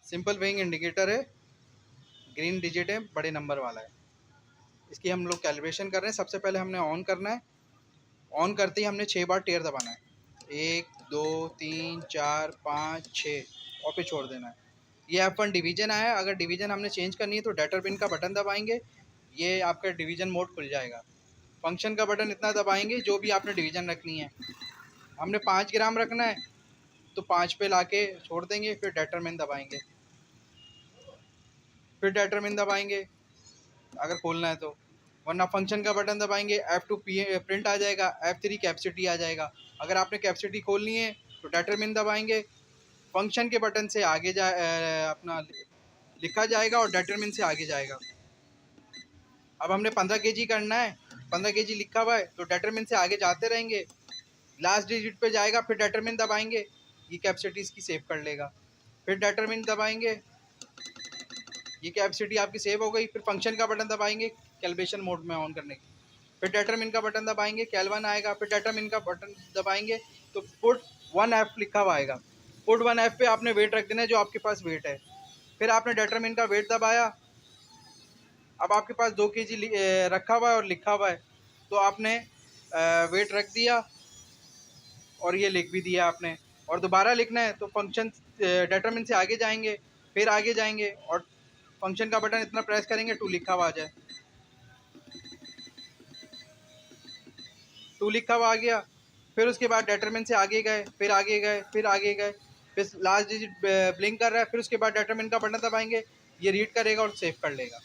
Simple weighing indicator है, green digit है, बड़े नंबर वाला है। इसकी हम लोग कैलिब्रेशन कर रहे हैं। सबसे पहले हमने ऑन करना है। ऑन करते ही हमने 6 बार टेयर दबाना है। 1 2 3 4 5 6 और पे छोड़ देना है। ये F1 डिवीजन आया है। अगर डिवीजन हमने चेंज करनी है तो डेटर पिन का बटन दबाएंगे, ये आपका डिवीजन मोड खुल जाएगा। फंक्शन का बटन इतना दबाएंगे जो भी आपने डिवीजन रखनी है। हमने 5 ग्राम रखना है तो 5 पे लाके छोड़ देंगे, फिर डेटरमिन दबाएंगे, फिर डेटरमिन दबाएंगे अगर खोलना है तो, वरना फंक्शन का बटन दबाएंगे, F2 प्रिंट आ जाएगा, F3 कैपेसिटी आ जाएगा। अगर आपने कैपेसिटी खोलनी है तो डेटरमिन दबाएंगे, फंक्शन के बटन से आगे अपना लिखा जाएगा और डेटरमिन से आगे जाएगा। अब हमने 15 केजी करना है, 15 केजी लिखा हुआ है तो डेटरमिन से आगे जाते रहेंगे, लास्ट डिजिट पे जाएगा, फिर डेटरमिन दबाएंगे, ये कैपेसिटी इसकी सेव कर लेगा। फिर डेटरमिन दबाएंगे, ये कैपेसिटी आपकी सेव हो गई। फिर फंक्शन का बटन दबाएंगे कैलिब्रेशन मोड में ऑन करने की, फिर डेटरमिन का बटन दबाएंगे, कैल1 आएगा, फिर डेटरमिन का बटन दबाएंगे तो पुट 1F लिखा हुआ आएगा। पुट 1F पे आपने वेट रख देना है जो आपके पास वेट है। फिर आपने डेटरमिन का वेट दबाया, अब आपके पास 2 केजी रखा हुआ है और लिखा हुआ है, तो आपने वेट रख दिया और ये लिख भी दिया आपने। और दोबारा लिखना है तो फंक्शन डेटरमिन से आगे जाएंगे, फिर आगे जाएंगे और फंक्शन का बटन इतना प्रेस करेंगे 2 लिखा हुआ आ जाए, 2 लिखा हुआ आ गया। फिर उसके बाद डेटरमिन से आगे गए, फिर आगे गए, फिर आगे गए, फिर लास्ट डिजिट ब्लिंक कर रहा है, फिर उसके बाद डेटरमिन का बटन दबाएंगे, ये रीड करेगा और सेव कर लेगा।